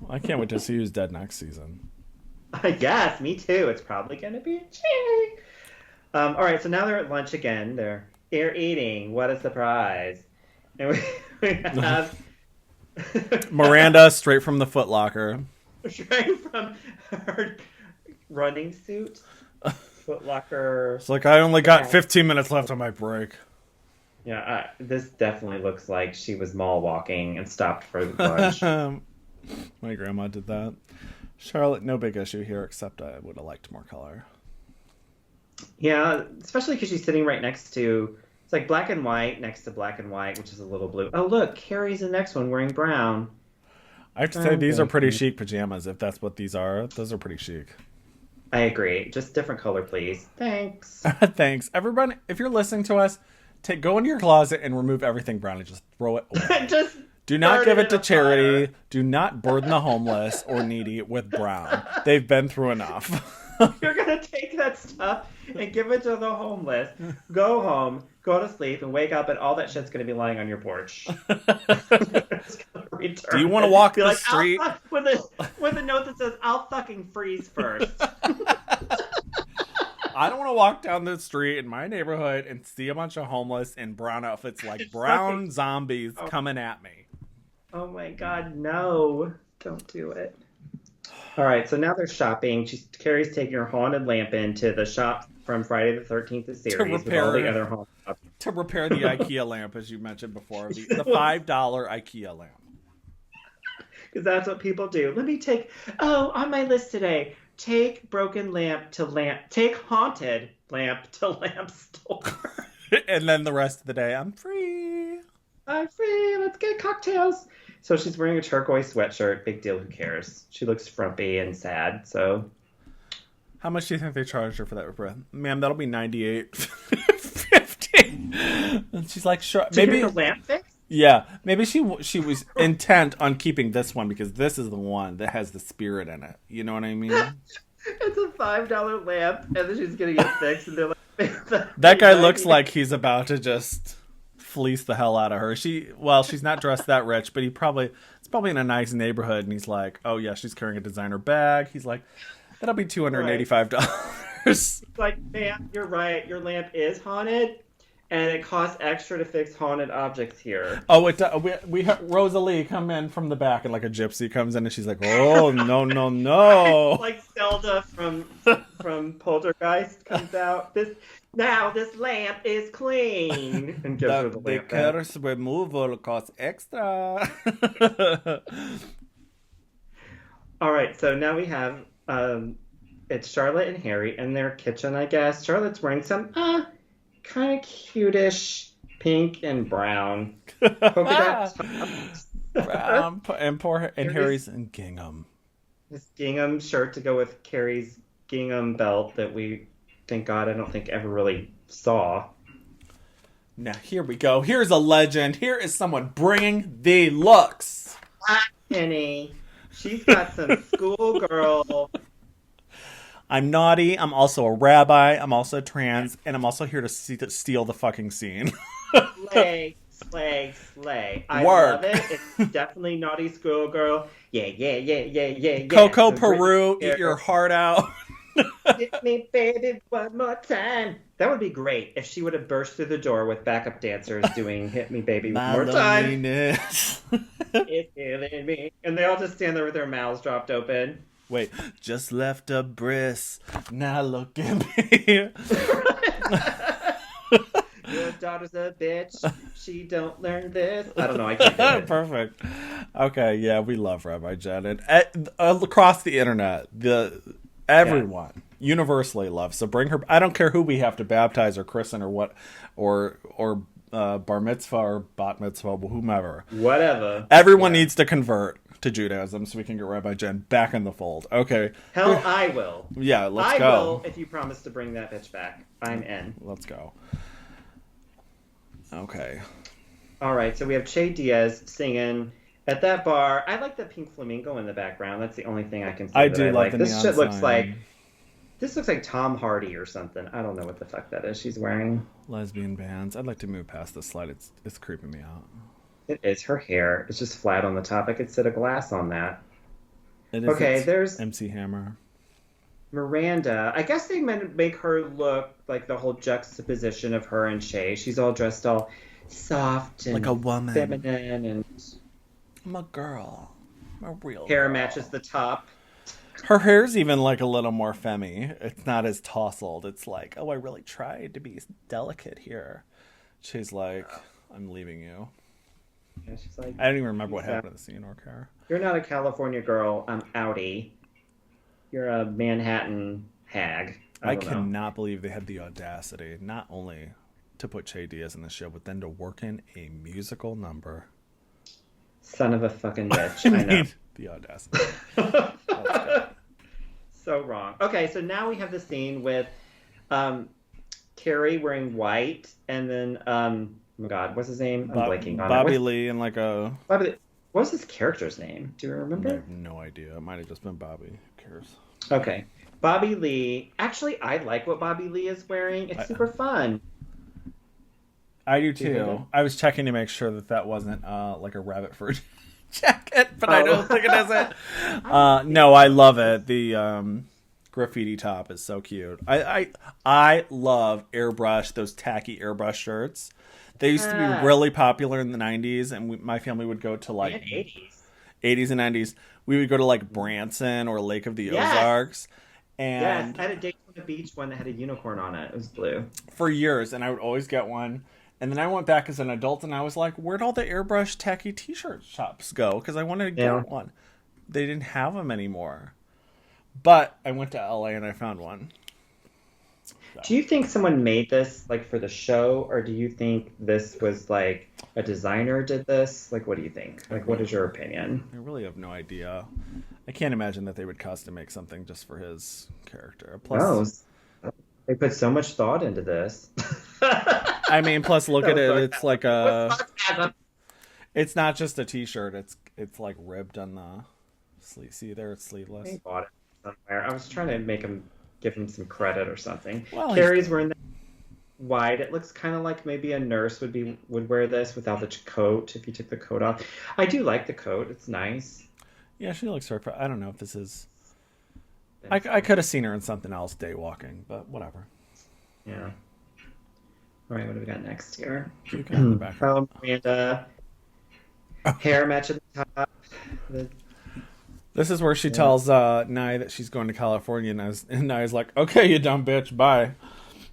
I can't wait to see who's dead next season. I guess, me too. It's probably going to be Jay. All right, so now they're at lunch again. They're eating. What a surprise. And we have... Miranda, straight from the Foot Locker. Straight from her running suit. Foot Locker. It's like, I only got 15 minutes left on my break. Yeah, this definitely looks like she was mall walking and stopped for lunch. My grandma did that. Charlotte, no big issue here, except I would have liked more color. Yeah, especially because she's sitting right next to... It's like black and white next to black and white, which is a little blue. Oh, look, Carrie's the next one wearing brown. I have to say, these are pretty chic pajamas, if that's what these are. Those are pretty chic. I agree. Just different color, please. Thanks. Thanks. Everyone, if you're listening to us, go into your closet and remove everything brown and just throw it away. Do not give it to charity. Do not burden the homeless or needy with brown. They've been through enough. You're gonna take that stuff and give it to the homeless. Go home, go to sleep, and wake up, and all that shit's gonna be lying on your porch. Do you want to walk the like, street? With a note that says, "I'll fucking freeze first." I don't want to walk down the street in my neighborhood and see a bunch of homeless in brown outfits like brown zombies coming at me. Oh my god, no. Don't do it. All right, so now they're shopping. Carrie's taking her haunted lamp into the shop from Friday the 13th, the series, with all the other haunted shops. To repair the IKEA lamp, as you mentioned before. The $5 IKEA lamp. Because that's what people do. Let me take, on my list today, take broken lamp to lamp, take haunted lamp to lamp store. And then the rest of the day, I'm free. I'm free. Let's get cocktails. So she's wearing a turquoise sweatshirt. Big deal. Who cares? She looks frumpy and sad. So, how much do you think they charged her for that repair? Ma'am, that'll be $98.50. And she's like, sure. Maybe the lamp fix. Yeah, maybe she was intent on keeping this one because this is the one that has the spirit in it. You know what I mean? It's a $5 lamp, and then she's getting it fixed, and they're like, that guy looks like he's about to just fleece the hell out of her. She's not dressed that rich, but it's probably in a nice neighborhood, and he's like, oh yeah, she's carrying a designer bag. He's like, that'll be $285. It's like, man, you're right. Your lamp is haunted, and it costs extra to fix haunted objects here. Oh, we have Rosalie come in from the back, and like a gypsy comes in, and she's like, oh no. Like Zelda from Poltergeist comes out. This lamp is clean. And gives her the lamp back. curse removal costs extra. All right, so now we have it's Charlotte and Harry in their kitchen, I guess. Charlotte's wearing some kind of cutish pink and brown polka dot tops. and Harry's in gingham. This gingham shirt to go with Carrie's gingham belt that we, thank God, I don't think ever really saw. Now, here we go. Here's a legend. Here is someone bringing the looks. Penny. She's got some schoolgirl. I'm naughty. I'm also a rabbi. I'm also trans. And I'm also here to steal the fucking scene. Slay. I love it. It's definitely naughty schoolgirl. Yeah. Coco Peru, eat your heart out. Hit me, baby, one more time. That would be great if she would have burst through the door with backup dancers doing Hit Me, Baby, One More Time. It's killing me. And they all just stand there with their mouths dropped open. Wait, just left a bris. Now look at me. Your daughter's a bitch. She don't learn this. I don't know. I can't do it. Perfect. Okay, yeah, we love Rabbi Jen. And across the internet, everyone universally loves. So bring her. I don't care who we have to baptize or christen or what, or bar mitzvah or bat mitzvah, whomever. Whatever. Everyone needs to convert to Judaism so we can get Rabbi Jen back in the fold. Okay. Hell, I will. Yeah, let's go. I will if you promise to bring that bitch back. I'm in. Let's go. Okay. All right, so we have Che Diaz singing at that bar. I like the pink flamingo in the background. That's the only thing I can say. I do like the this neon shit looks sign. like Tom Hardy or something. I don't know what the fuck that is she's wearing. Lesbian bands. I'd like to move past this slide. It's creeping me out. It is her hair. It's just flat on the top. I could sit a glass on that. It is. Okay, there's MC Hammer. Miranda. I guess they meant to make her look like the whole juxtaposition of her and Che. She's all dressed all soft and like a woman, feminine, and I'm a girl. I'm a real hair girl. matches the top. Her hair's even like a little more femmy. It's not as tousled. It's like, oh, I really tried to be delicate here. She's like, I'm leaving you. Yeah, she's like, I don't even remember what happened in the scene or care. You're not a California girl. I'm outie. You're a Manhattan hag. I cannot believe they had the audacity not only to put Che Diaz in the show, but then to work in a musical number. Son of a fucking bitch. I know. The audacity. So wrong. Okay, so now we have the scene with Carrie wearing white, and then oh my God, what's his name? I'm blanking on Bobby it. Lee and like a. What's his character's name? Do you remember? I have no idea. It might have just been Bobby. Who cares? Okay. Bobby Lee. Actually, I like what Bobby Lee is wearing. It's super fun. I do too. I was checking to make sure that wasn't like a rabbit fur jacket, but I don't think it is it. No, I love it. The graffiti top is so cute. I love airbrush, those tacky airbrush shirts. They used to be really popular in the 90s, and my family would go to like 80s and 90s. We would go to like Branson or Lake of the Ozarks. And I had a Daytona Beach one that had a unicorn on it. It was blue. For years, and I would always get one. And then I went back as an adult, and I was like, where'd all the airbrush tacky t-shirt shops go? Because I wanted to get one. They didn't have them anymore. But I went to LA, and I found one. So. Do you think someone made this like for the show, or do you think this was like a designer did this? Like, what do you think? Like, what is your opinion? I really have no idea. I can't imagine that they would custom make something just for his character. Plus, they put so much thought into this. I mean, plus look at it. It's like a. It's not just a t-shirt. It's like ribbed on the sleeve. See there, it's sleeveless. I bought it somewhere. I was trying to give him some credit or something. Well, Carrie's wearing the white. It looks kind of like maybe a nurse would wear this without the coat if you took the coat off. I do like the coat. It's nice. Yeah, she looks very. I don't know if this is. I could have seen her in something else day walking, but whatever. Yeah. All right, what do we got next here? Miranda. Hair match at the top. This is where she tells Nye that she's going to California, and Nye's like, okay, you dumb bitch, bye.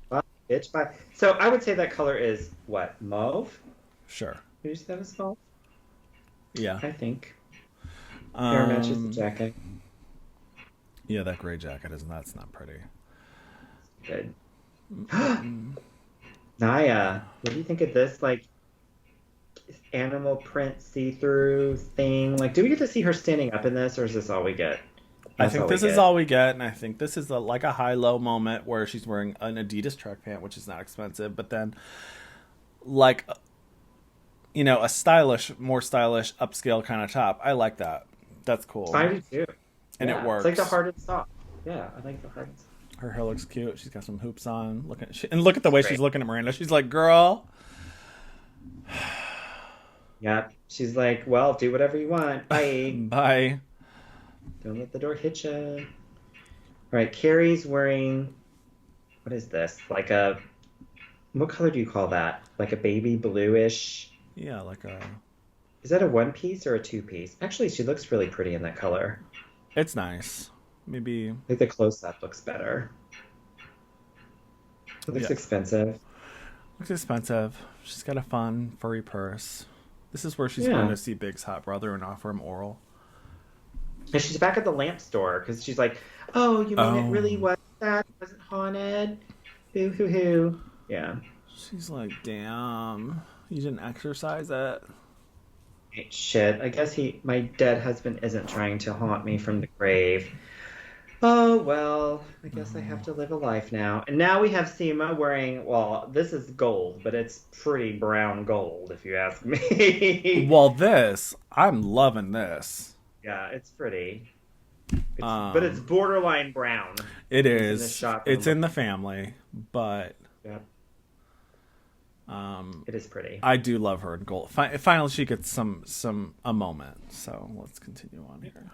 Bye, bitch, bye. So I would say that color is, what, mauve? Sure. Would you say that is mauve? Yeah. I think. Hair matches the jacket. Yeah, that gray jacket that's not pretty. Good. Naya, what do you think of this, like, animal print see-through thing? Like, do we get to see her standing up in this, or is this all we get? I think this is all we get, and I think this is like a high-low moment where she's wearing an Adidas track pant, which is not expensive, but then, like, you know, more stylish, upscale kind of top. I like that. That's cool. I do too. And it works. It's like the hard and soft. Yeah, I like the hard and soft. Her hair looks cute. She's got some hoops on. Look at the way she's looking at Miranda. She's like, girl. Yeah, she's like, well, do whatever you want. Bye. Bye. Don't let the door hit you. All right, Carrie's wearing, what is this? Like what color do you call that? Like a baby bluish? Yeah, like a... Is that a one-piece or a two-piece? Actually, she looks really pretty in that color. It's nice. Maybe... I think the close-up looks better. It looks expensive. Looks expensive. She's got a fun, furry purse. This is where she's going to see Big's hot brother and offer him oral. And she's back at the lamp store because she's like, oh, you mean it really was that? It wasn't haunted? Boo-hoo-hoo. Yeah. She's like, damn, you didn't exercise it. Shit, I guess my dead husband isn't trying to haunt me from the grave. Oh, well, I guess I have to live a life now. And now we have Seema wearing, well, this is gold, but it's pretty brown gold, if you ask me. Well, I'm loving this. Yeah, it's pretty. But it's borderline brown. It is. It's in the family, but... Yeah. It is pretty. I do love her in gold. Finally, she gets a moment. So let's continue on here.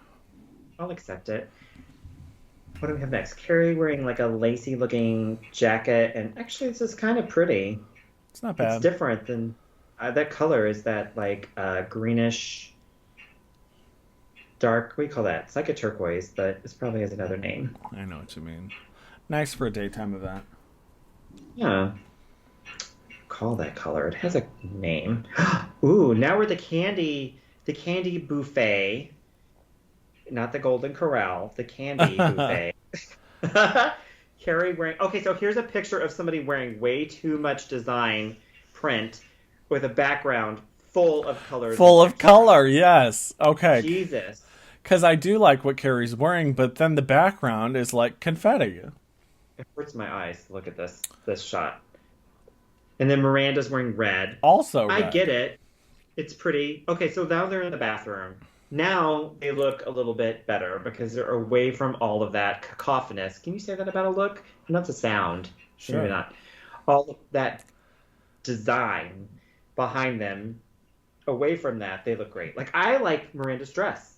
I'll accept it. What do we have next? Carrie wearing like a lacy looking jacket, and actually this is kind of pretty. It's not bad. It's different than that color. Is that like greenish, dark? What do you call that? It's like a turquoise, but it probably has another name. I know what you mean. Nice for a daytime event. Yeah. Call that color. It has a name. Ooh, now we're the candy buffet. Not the Golden Corral, the candy buffet. Carrie wearing... Okay, so here's a picture of somebody wearing way too much design print with a background full of colors. Full of color, yes. Okay. Jesus. Because I do like what Carrie's wearing, but then the background is like confetti. It hurts my eyes to look at this shot. And then Miranda's wearing red. Also red. I get it. It's pretty. Okay, so now they're in the bathroom. Now they look a little bit better because they're away from all of that cacophonous. Can you say that about a look? Not a sound. Sure. Maybe not. All of that design behind them. Away from that, they look great. Like I like Miranda's dress.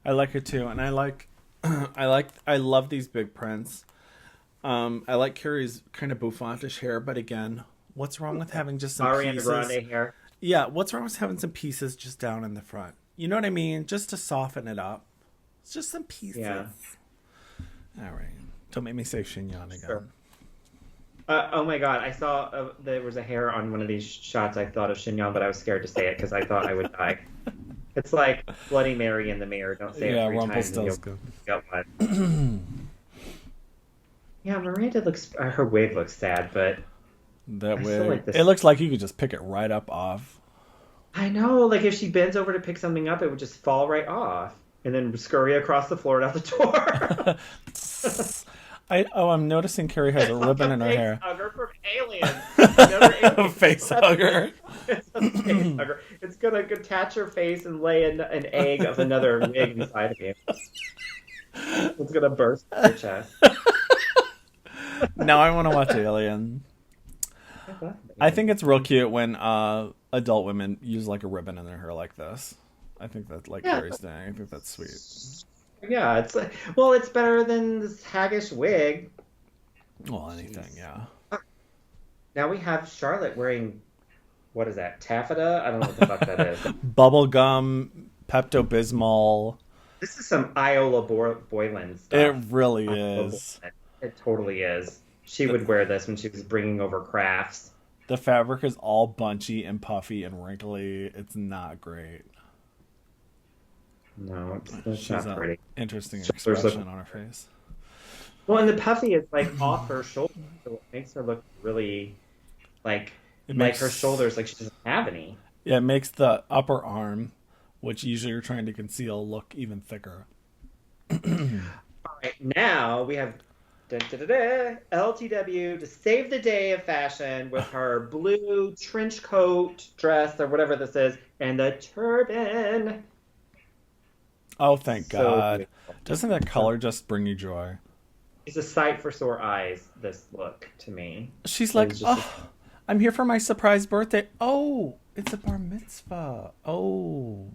I like it too, and I like, I love these big prints. I like Carrie's kind of bouffantish hair, but again, what's wrong with having just some Ariana pieces? Grande hair. Yeah, what's wrong with having some pieces just down in the front? You know what I mean? Just to soften it up. It's just some pieces. Yeah. All right. Don't make me say chignon again. Sure. Oh my god, I saw there was a hair on one of these shots. I thought of chignon, but I was scared to say it because I thought I would die. It's like Bloody Mary in the mirror. Don't say it 3 times. And you'll get one. Yeah, Miranda looks. Her wig looks sad, but That I way, still like this. it looks like you could just pick it right up off. I know. Like if she bends over to pick something up, it would just fall right off, and then scurry across the floor and out the door. I'm noticing Carrie has a ribbon in her hair. Hugger from Aliens. Another alien. Face hugger. It's a face hugger. It's gonna attach her face and lay an egg of another wig inside of you. It's gonna burst your chest. Now I want to watch Alien. I think it's real cute when adult women use like a ribbon in their hair like this. I think that's like Carrie's thing. I think that's sweet. Yeah, it's well, it's better than this haggish wig. Well, anything, yeah. Now we have Charlotte wearing, what is that, taffeta? I don't know what the fuck that is. Bubblegum, Pepto-Bismol. This is some Iola Boylan stuff. It really is. It totally is. She would wear this when she was bringing over crafts. The fabric is all bunchy and puffy and wrinkly. It's not great. No, it's She's not an pretty. interesting There's expression on her face. Well, and the puffy is like off her shoulder, so it makes her look really like her shoulders like she doesn't have any. Yeah, it makes the upper arm, which usually you're trying to conceal, look even thicker. All right, now we have LTW to save the day of fashion with her blue trench coat dress or whatever this is, and the turban. Oh, thank So God. beautiful. Doesn't that color just bring you joy? It's a sight for sore eyes, this look, to me. She's like, It's just- oh, I'm here for my surprise birthday. Oh, it's a bar mitzvah. Oh,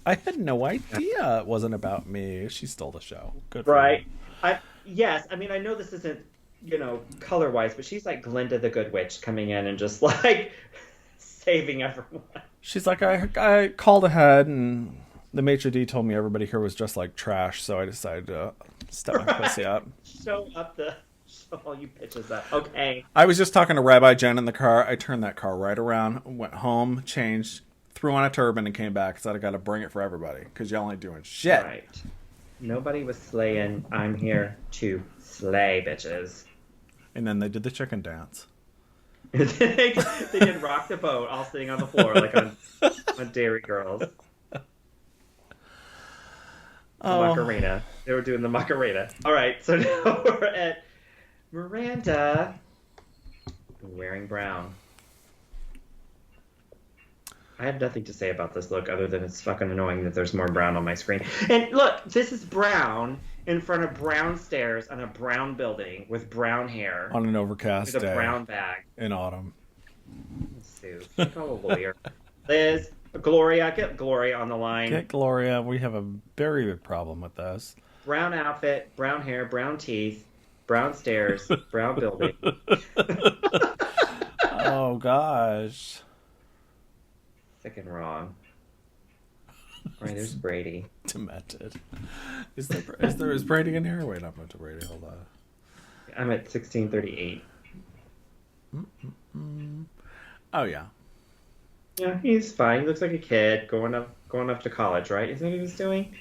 I had no idea it wasn't about me. She stole the show. Good for Right. her. Yes, I mean, I know this isn't, color-wise, but she's like Glinda the Good Witch coming in and just, like, saving everyone. She's like, I called ahead and the maitre d' told me everybody here was just like trash, so I decided to step my pussy up. Show all you bitches up. Okay. I was just talking to Rabbi Jen in the car. I turned that car right around, went home, changed, threw on a turban, and came back. Said I got to bring it for everybody because y'all ain't doing shit. Right. Nobody was slaying. I'm here to slay, bitches. And then they did the chicken dance. they did rock the boat, all sitting on the floor like on Dairy Girls. Macarena. They were doing the Macarena. All right, so now we're at Miranda wearing brown. I have nothing to say about this look other than it's fucking annoying that there's more brown on my screen. And look, this is brown in front of brown stairs on a brown building with brown hair. On an overcast with a day brown bag. in autumn. Sue, call a lawyer. Liz, Gloria, get Gloria on the line. Get Gloria. We have a very big problem with this. Brown outfit, brown hair, brown teeth, brown stairs, brown building. Oh, gosh. Sick and wrong. All right, there's Brady. Demented. Is Brady in here? Wait, I'm up to Brady. Hold on. I'm at 1638. Oh, yeah. Yeah, he's fine. He looks like a kid going up to college, right? Isn't that what he was doing?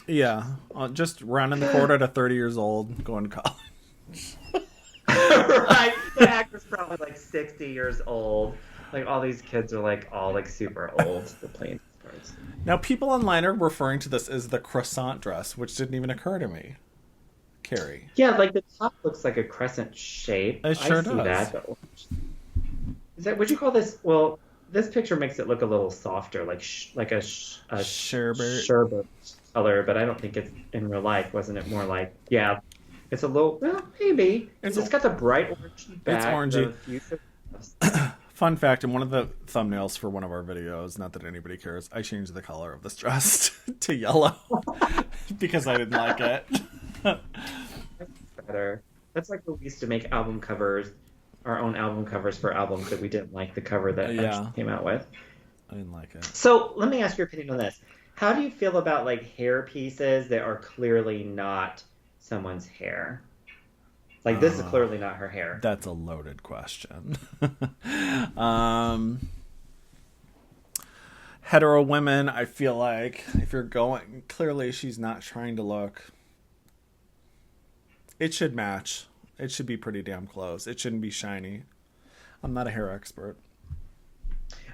Yeah. Just rounding the corner to 30 years old, going to college. Right. The actor's probably like 60 years old. Like all these kids are like all like super old. They're playing cards. Now, people online are referring to this as the croissant dress, which didn't even occur to me. Carrie. Yeah, like the top looks like a crescent shape. It sure I see does. that. But is that? Would you call this? Well, this picture makes it look a little softer, like a Sherbet. sherbet color, but I don't think it's in real life. Wasn't it more like, yeah, it's a little, well, maybe. It's got the bright orange back. It's orangey. the fuchsia- Fun fact, in one of the thumbnails for one of our videos, not that anybody cares, I changed the color of this dress to yellow because I didn't like it. Better. That's like when we used to make album covers, our own album covers for albums that we didn't like the cover that Ashley came out with. I didn't like it. So let me ask your opinion on this. How do you feel about like hair pieces that are clearly not someone's hair? Like this is clearly not her hair. That's a loaded question. Hetero women, I feel like if you're going, clearly she's not trying to look. It should match. It should be pretty damn close. It shouldn't be shiny. I'm not a hair expert.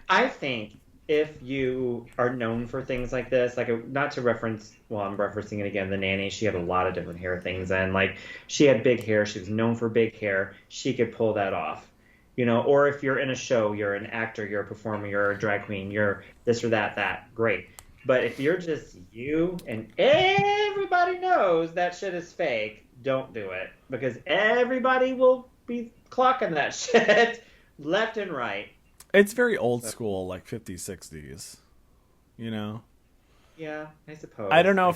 I think if you are known for things like this, like not to reference, well, I'm referencing it again, The Nanny, she had a lot of different hair things, and like she had big hair, she was known for big hair, she could pull that off, you know. Or if you're in a show, you're an actor, you're a performer, you're a drag queen, you're this or that, great. But if you're just you and everybody knows that shit is fake, don't do it, because everybody will be clocking that shit left and right. It's very old school, like 50s, 60s, you know? Yeah, I suppose. I don't know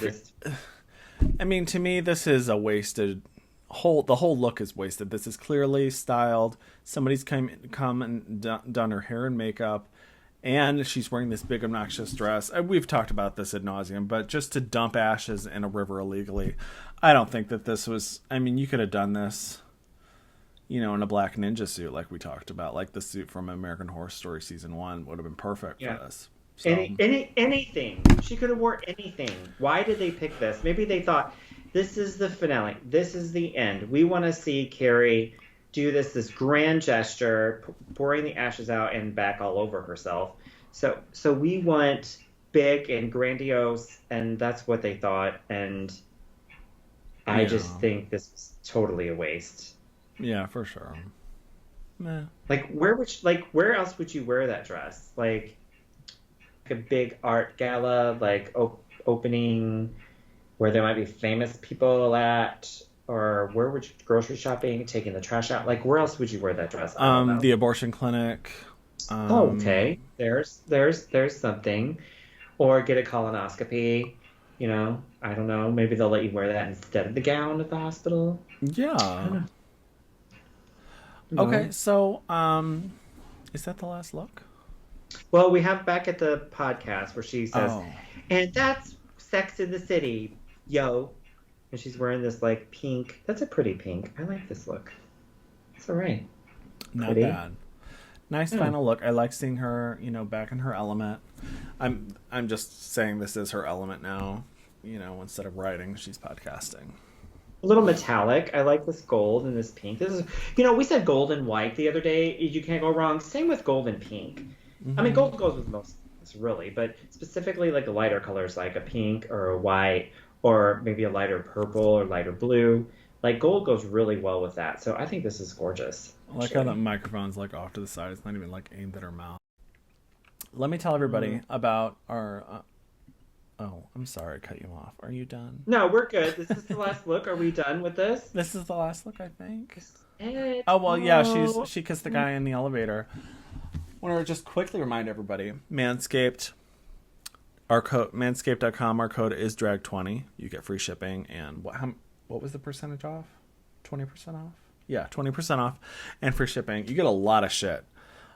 I mean, to me, this is a wasted... The whole look is wasted. This is clearly styled. Somebody's come and done her hair and makeup, and she's wearing this big, obnoxious dress. We've talked about this ad nauseum, but just to dump ashes in a river illegally, I don't think that this was... I mean, you could have done this... you know, in a black ninja suit like we talked about, like the suit from American Horror Story Season 1 would have been perfect for this. So. Anything. She could have worn anything. Why did they pick this? Maybe they thought, this is the finale. This is the end. We want to see Carrie do this grand gesture, pouring the ashes out and back all over herself. So we want big and grandiose, and that's what they thought. And I just think this was totally a waste. Yeah, for sure. Meh. Like where else would you wear that dress? Like a big art gala, like opening where there might be famous people at, or where would you grocery shopping, taking the trash out? Like where else would you wear that dress? The abortion clinic. Okay, there's something, or get a colonoscopy. You know, I don't know. Maybe they'll let you wear that instead of the gown at the hospital. Yeah. Okay, so is that the last look? Well, we have back at the podcast where she says, and that's Sex in the City, yo. And she's wearing this like pink. That's a pretty pink. I like this look. It's all right. Not pretty. bad. Nice final look. I like seeing her, you know, back in her element. I'm just saying this is her element now. You know, instead of writing, she's podcasting. A little metallic. I like this gold and this pink. This is, you know, we said gold and white the other day. You can't go wrong. Same with gold and pink. Mm-hmm. I mean, gold goes with most things, really, but specifically like the lighter colors, like a pink or a white, or maybe a lighter purple or lighter blue. Like gold goes really well with that. So I think this is gorgeous. I like how that microphone's like off to the side. It's not even like aimed at her mouth. Let me tell everybody about our... Oh, I'm sorry, I cut you off. Are you done? No, we're good. This is the last look. Are we done with this? This is the last look, I think. Oh, well, yeah, she kissed the guy in the elevator. I want to just quickly remind everybody, Manscaped, our code, manscaped.com, our code is drag20. You get free shipping, and what was the percentage off? 20% off? Yeah, 20% off and free shipping. You get a lot of shit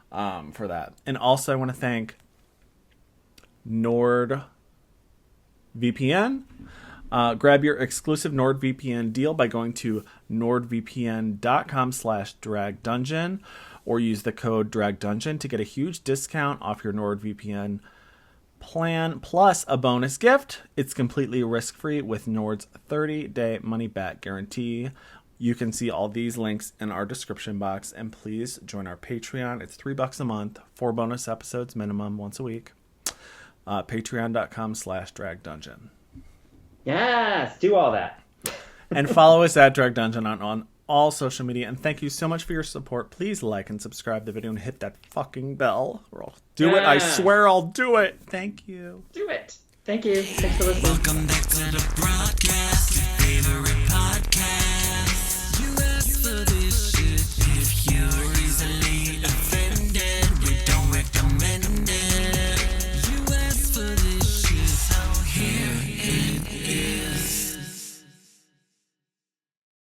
for that. And also, I want to thank NordVPN. Grab your exclusive NordVPN deal by going to nordvpn.com/dragdungeon or use the code dragdungeon to get a huge discount off your NordVPN plan plus a bonus gift. It's completely risk-free with Nord's 30-day money-back guarantee. You can see all these links in our description box, and please join our Patreon. It's $3 a month, 4 bonus episodes minimum once a week. Patreon.com/dragdungeon. Yes, do all that. And follow us at Drag Dungeon on all social media. And thank you so much for your support. Please like and subscribe the video and hit that fucking bell. Or I'll do it. I swear I'll do it. Thank you. Do it. Thank you. Thanks for listening. Welcome back to the broadcast. Favorite